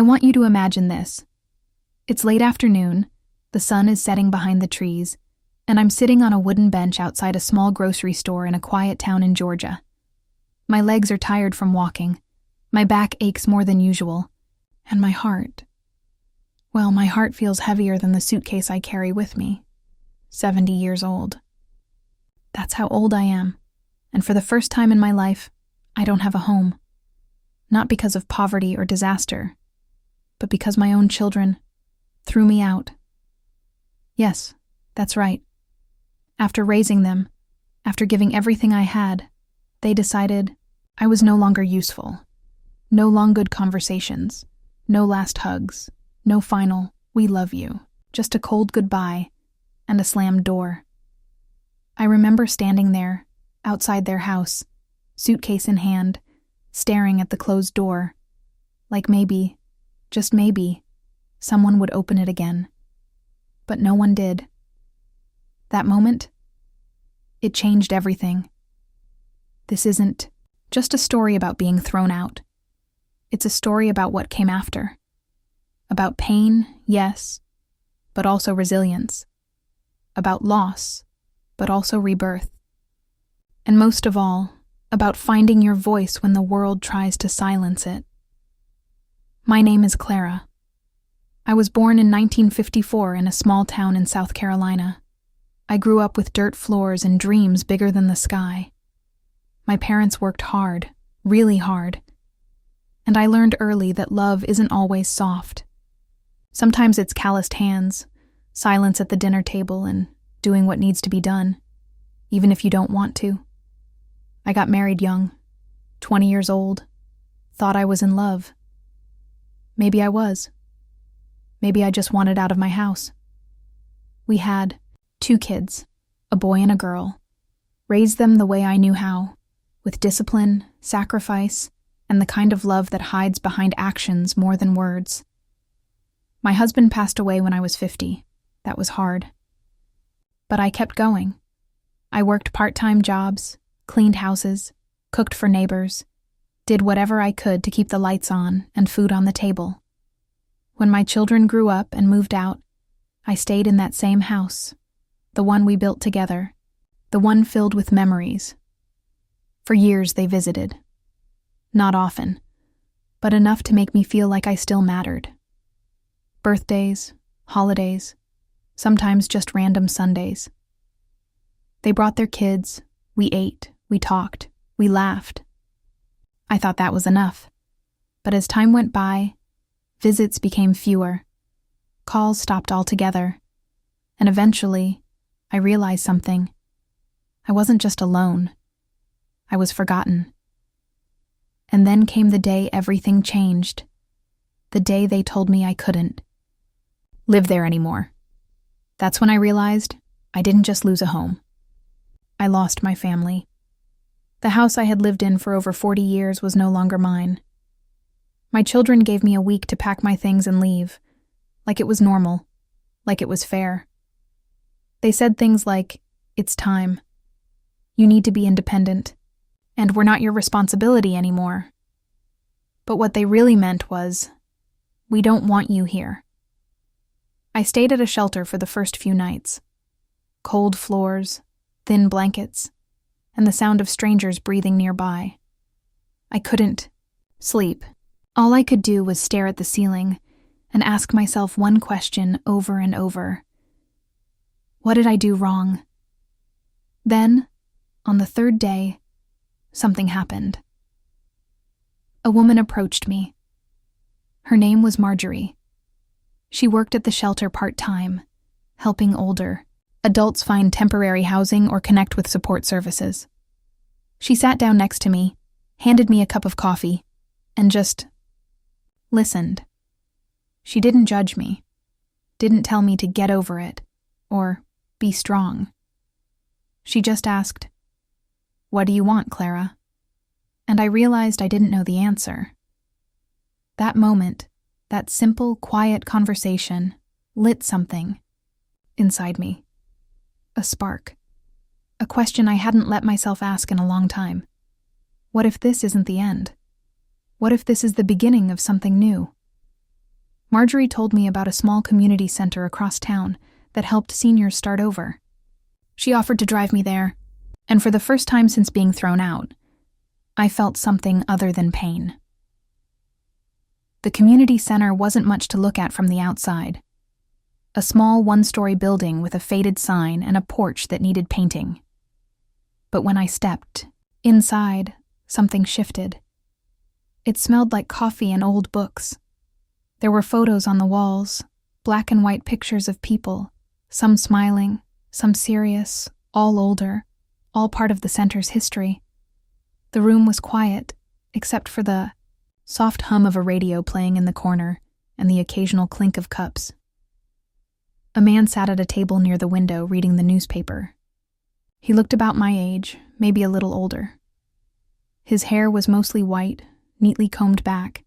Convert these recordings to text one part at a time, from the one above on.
I want you to imagine this. It's late afternoon, the sun is setting behind the trees, and I'm sitting on a wooden bench outside a small grocery store in a quiet town in Georgia. My legs are tired from walking, my back aches more than usual, and my heart feels heavier than the suitcase I carry with me. 70 years old. That's how old I am, and for the first time in my life, I don't have a home. Not because of poverty or disaster, but because my own children threw me out. Yes, that's right. After raising them, after giving everything I had, they decided I was no longer useful. No long good conversations, no last hugs, no final, "we love you," just a cold goodbye and a slammed door. I remember standing there, outside their house, suitcase in hand, staring at the closed door, like maybe, just maybe, someone would open it again. But no one did. That moment, it changed everything. This isn't just a story about being thrown out. It's a story about what came after. About pain, yes, but also resilience. About loss, but also rebirth. And most of all, about finding your voice when the world tries to silence it. My name is Clara. I was born in 1954 in a small town in South Carolina. I grew up with dirt floors and dreams bigger than the sky. My parents worked hard, really hard. And I learned early that love isn't always soft. Sometimes it's calloused hands, silence at the dinner table, and doing what needs to be done, even if you don't want to. I got married young, 20 years old, thought I was in love. Maybe I was. Maybe I just wanted out of my house. We had 2 kids, a boy and a girl, raised them the way I knew how, with discipline, sacrifice, and the kind of love that hides behind actions more than words. My husband passed away when I was 50. That was hard. But I kept going. I worked part-time jobs, cleaned houses, cooked for neighbors, did whatever I could to keep the lights on and food on the table. When my children grew up and moved out, I stayed in that same house, the one we built together, the one filled with memories. For years they visited. Not often, but enough to make me feel like I still mattered. Birthdays, holidays, sometimes just random Sundays. They brought their kids, we ate, we talked, we laughed. I thought that was enough, but as time went by, visits became fewer, calls stopped altogether, and eventually, I realized something. I wasn't just alone. I was forgotten. And then came the day everything changed. The day they told me I couldn't live there anymore. That's when I realized I didn't just lose a home. I lost my family. The house I had lived in for over 40 years was no longer mine. My children gave me a week to pack my things and leave, like it was normal, like it was fair. They said things like, "It's time. You need to be independent, and we're not your responsibility anymore." But what they really meant was, "We don't want you here." I stayed at a shelter for the first few nights. Cold floors, thin blankets, and the sound of strangers breathing nearby. I couldn't sleep. All I could do was stare at the ceiling and ask myself one question over and over. What did I do wrong? Then, on the 3rd day, something happened. A woman approached me. Her name was Marjorie. She worked at the shelter part-time, helping older adults find temporary housing or connect with support services. She sat down next to me, handed me a cup of coffee, and just listened. She didn't judge me, didn't tell me to get over it, or be strong. She just asked, "What do you want, Clara?" And I realized I didn't know the answer. That moment, that simple, quiet conversation, lit something inside me. A spark. A question I hadn't let myself ask in a long time. What if this isn't the end? What if this is the beginning of something new? Marjorie told me about a small community center across town that helped seniors start over. She offered to drive me there, and for the first time since being thrown out, I felt something other than pain. The community center wasn't much to look at from the outside. A small one-story building with a faded sign and a porch that needed painting. But when I stepped inside, something shifted. It smelled like coffee and old books. There were photos on the walls, black and white pictures of people, some smiling, some serious, all older, all part of the center's history. The room was quiet, except for the soft hum of a radio playing in the corner and the occasional clink of cups. A man sat at a table near the window reading the newspaper. He looked about my age, maybe a little older. His hair was mostly white, neatly combed back,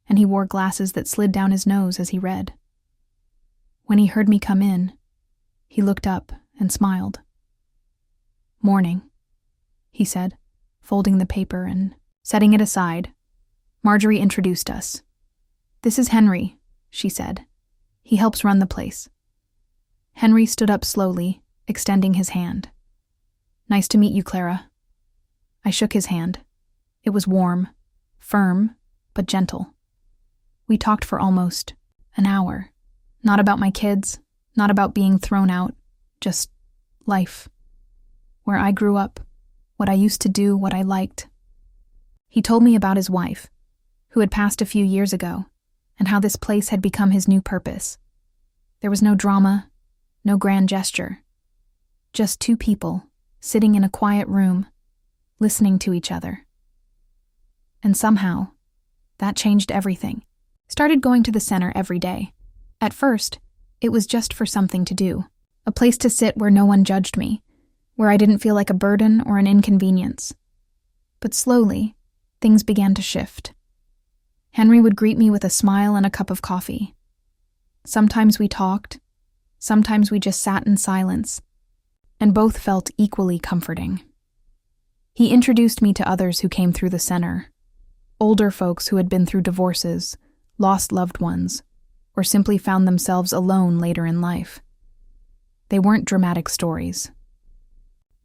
and he wore glasses that slid down his nose as he read. When he heard me come in, he looked up and smiled. "Morning," he said, folding the paper and setting it aside. Marjorie introduced us. "This is Henry," she said. "He helps run the place." Henry stood up slowly, extending his hand. "Nice to meet you, Clara." I shook his hand. It was warm, firm, but gentle. We talked for almost an hour. Not about my kids, not about being thrown out, just life. Where I grew up, what I used to do, what I liked. He told me about his wife, who had passed a few years ago, and how this place had become his new purpose. There was no drama, no grand gesture. Just two people, sitting in a quiet room, listening to each other. And somehow, that changed everything. Started going to the center every day. At first, it was just for something to do, a place to sit where no one judged me, where I didn't feel like a burden or an inconvenience. But slowly, things began to shift. Henry would greet me with a smile and a cup of coffee. Sometimes we talked, sometimes we just sat in silence, and both felt equally comforting. He introduced me to others who came through the center, older folks who had been through divorces, lost loved ones, or simply found themselves alone later in life. They weren't dramatic stories,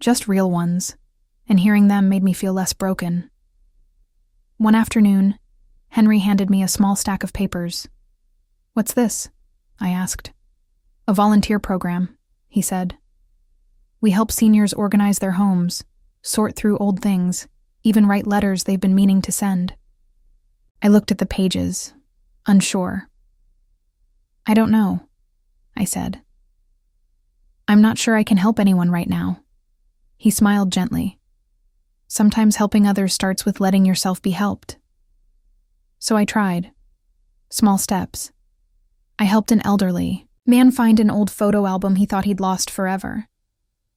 just real ones, and hearing them made me feel less broken. One afternoon, Henry handed me a small stack of papers. "What's this?" I asked. "A volunteer program," he said. "We help seniors organize their homes, sort through old things, even write letters they've been meaning to send." I looked at the pages, unsure. "I don't know," I said. "I'm not sure I can help anyone right now." He smiled gently. "Sometimes helping others starts with letting yourself be helped." So I tried. Small steps. I helped an elderly man find an old photo album he thought he'd lost forever.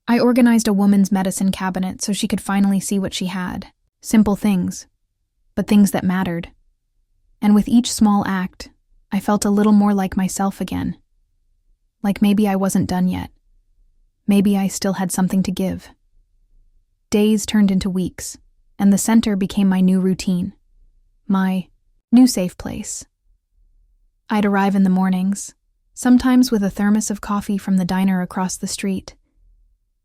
I organized a woman's medicine cabinet so she could finally see what she had. Simple things, but things that mattered. And with each small act, I felt a little more like myself again. Like maybe I wasn't done yet. Maybe I still had something to give. Days turned into weeks, and the center became my new routine. My new safe place. I'd arrive in the mornings, sometimes with a thermos of coffee from the diner across the street.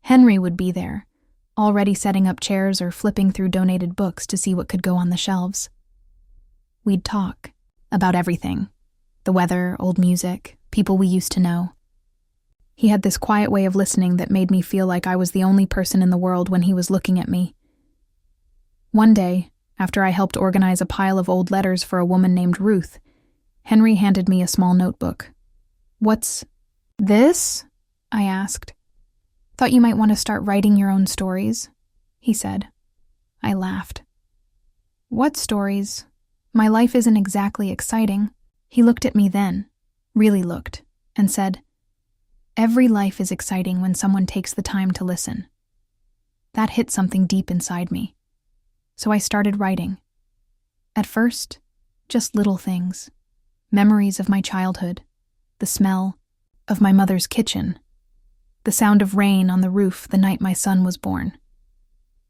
Henry would be there, already setting up chairs or flipping through donated books to see what could go on the shelves. We'd talk about everything. The weather, old music, people we used to know. He had this quiet way of listening that made me feel like I was the only person in the world when he was looking at me. One day, after I helped organize a pile of old letters for a woman named Ruth, Henry handed me a small notebook. "What's this?" I asked. "Thought you might want to start writing your own stories," he said. I laughed. "What stories? My life isn't exactly exciting." He looked at me then, really looked, and said, "Every life is exciting when someone takes the time to listen." That hit something deep inside me. So I started writing. At first, just little things. Memories of my childhood, the smell of my mother's kitchen, the sound of rain on the roof the night my son was born.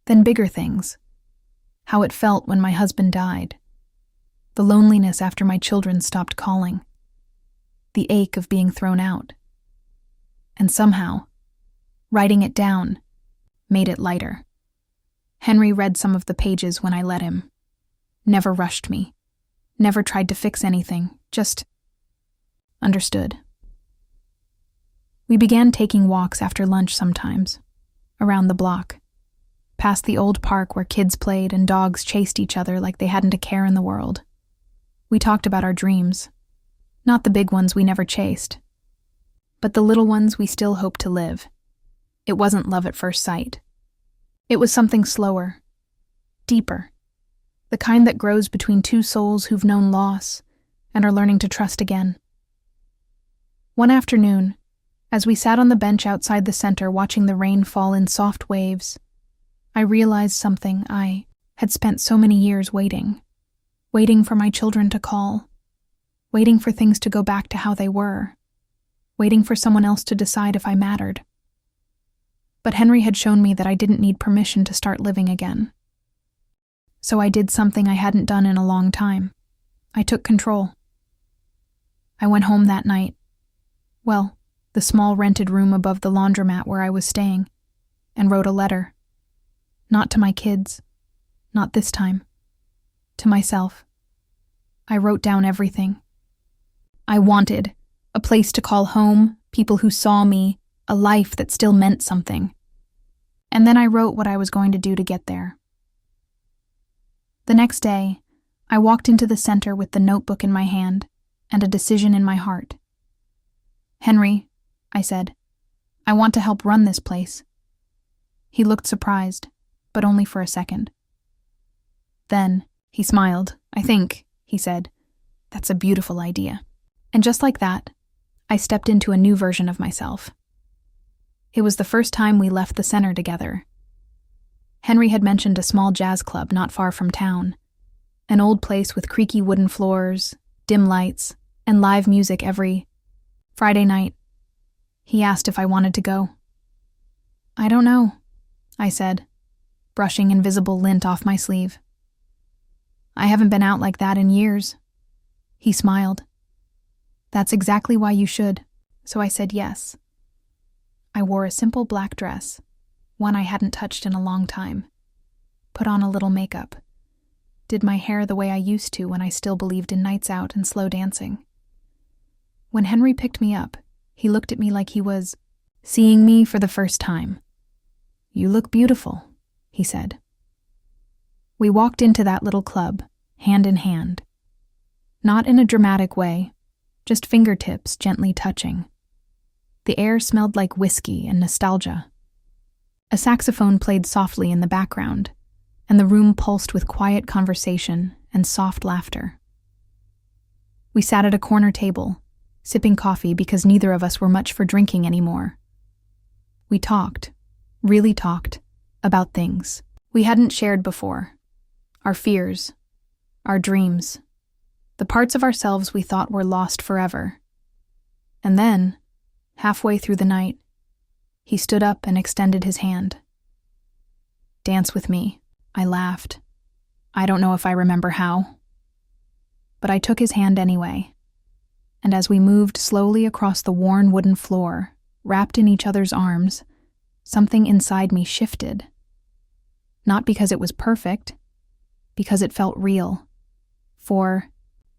Then bigger things. How it felt when my husband died. The loneliness after my children stopped calling. the ache of being thrown out. And somehow, writing it down made it lighter. Henry read some of the pages when I let him. Never rushed me. Never tried to fix anything, just understood. We began taking walks after lunch sometimes, around the block, past the old park where kids played and dogs chased each other like they hadn't a care in the world. We talked about our dreams, not the big ones we never chased, but the little ones we still hope to live. It wasn't love at first sight. It was something slower, deeper, the kind that grows between two souls who've known loss and are learning to trust again. One afternoon, as we sat on the bench outside the center watching the rain fall in soft waves, I realized something I had spent so many years waiting for my children to call, waiting for things to go back to how they were, waiting for someone else to decide if I mattered. But Henry had shown me that I didn't need permission to start living again. So I did something I hadn't done in a long time. I took control. I went home that night. Well, the small rented room above the laundromat where I was staying, and wrote a letter. Not to my kids. Not this time. To myself. I wrote down everything. I wanted a place to call home, people who saw me, a life that still meant something. And then I wrote what I was going to do to get there. The next day, I walked into the center with the notebook in my hand and a decision in my heart. "Henry," I said, "I want to help run this place." He looked surprised, but only for a second. Then he smiled. "I think," he said, "that's a beautiful idea." And just like that, I stepped into a new version of myself. It was the first time we left the center together. Henry had mentioned a small jazz club not far from town, an old place with creaky wooden floors, dim lights, and live music every Friday night. He asked if I wanted to go. "I don't know," I said, brushing invisible lint off my sleeve. "I haven't been out like that in years." He smiled. "That's exactly why you should." So I said yes. I wore a simple black dress, one I hadn't touched in a long time, put on a little makeup, did my hair the way I used to when I still believed in nights out and slow dancing. When Henry picked me up, he looked at me like he was seeing me for the first time. "You look beautiful," he said. We walked into that little club, hand in hand. Not in a dramatic way, just fingertips gently touching. The air smelled like whiskey and nostalgia. A saxophone played softly in the background, and the room pulsed with quiet conversation and soft laughter. We sat at a corner table, sipping coffee because neither of us were much for drinking anymore. We talked, really talked, about things we hadn't shared before. Our fears, our dreams, the parts of ourselves we thought were lost forever. And then, halfway through the night, he stood up and extended his hand. "Dance with me," I laughed. I don't know if I remember how. But I took his hand anyway, and as we moved slowly across the worn wooden floor, wrapped in each other's arms, something inside me shifted. Not because it was perfect, because it felt real. For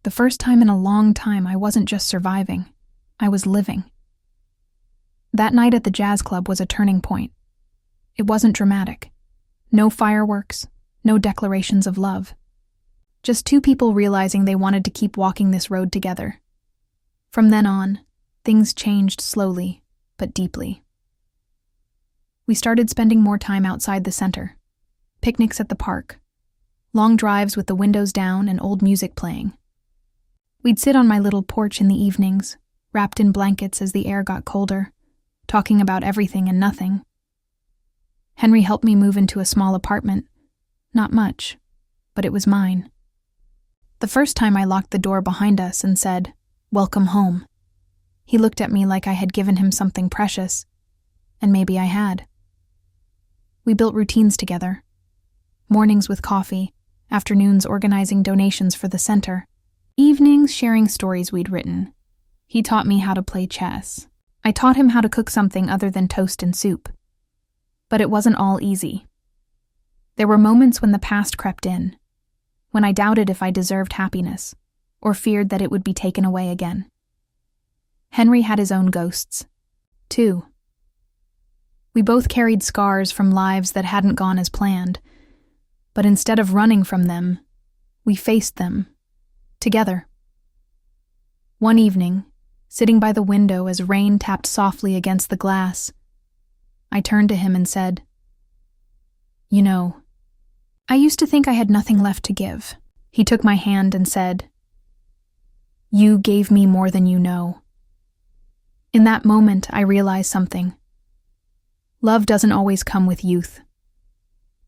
the first time in a long time, I wasn't just surviving, I was living. That night at the jazz club was a turning point. It wasn't dramatic. No fireworks, no declarations of love. Just two people realizing they wanted to keep walking this road together. From then on, things changed slowly, but deeply. We started spending more time outside the center. Picnics at the park. Long drives with the windows down and old music playing. We'd sit on my little porch in the evenings, wrapped in blankets as the air got colder, talking about everything and nothing. Henry helped me move into a small apartment. Not much, but it was mine. The first time I locked the door behind us and said, "Welcome home," he looked at me like I had given him something precious, and maybe I had. We built routines together. Mornings with coffee, afternoons organizing donations for the center, evenings sharing stories we'd written, He taught me how to play chess. I taught him how to cook something other than toast and soup. But it wasn't all easy. There were moments when the past crept in, when I doubted if I deserved happiness, or feared that it would be taken away again. Henry had his own ghosts, too. We both carried scars from lives that hadn't gone as planned, but instead of running from them, we faced them, together. One evening, sitting by the window as rain tapped softly against the glass, I turned to him and said, "You know, I used to think I had nothing left to give." He took my hand and said, "You gave me more than you know." In that moment, I realized something. Love doesn't always come with youth.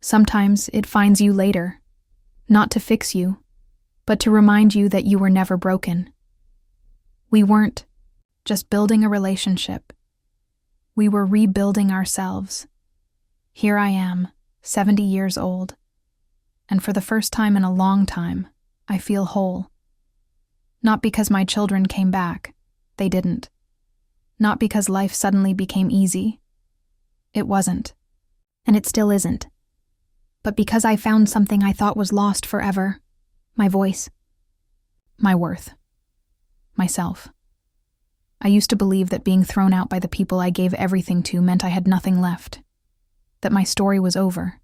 Sometimes it finds you later, not to fix you, but to remind you that you were never broken. We weren't just building a relationship. We were rebuilding ourselves. Here I am, 70 years old, and for the first time in a long time, I feel whole. Not because my children came back, they didn't. Not because life suddenly became easy. It wasn't, and it still isn't. But because I found something I thought was lost forever, my voice, my worth, myself. I used to believe that being thrown out by the people I gave everything to meant I had nothing left, that my story was over,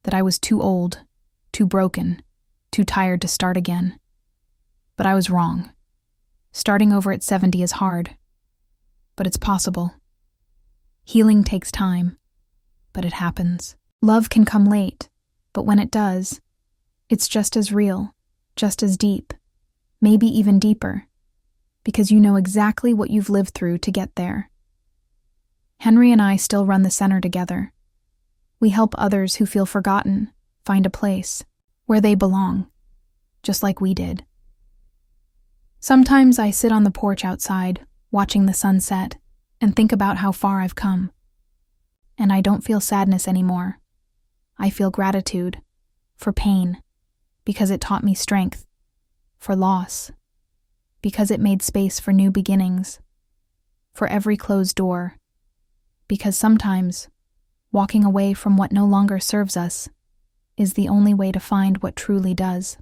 that I was too old, too broken, too tired to start again. But I was wrong. Starting over at 70 is hard, but it's possible. Healing takes time, but it happens. Love can come late, but when it does, it's just as real, just as deep, maybe even deeper, because you know exactly what you've lived through to get there. Henry and I still run the center together. We help others who feel forgotten find a place where they belong, just like we did. Sometimes I sit on the porch outside, watching the sunset, and think about how far I've come. And I don't feel sadness anymore. I feel gratitude, for pain, because it taught me strength, for loss, because it made space for new beginnings, for every closed door, because sometimes walking away from what no longer serves us is the only way to find what truly does.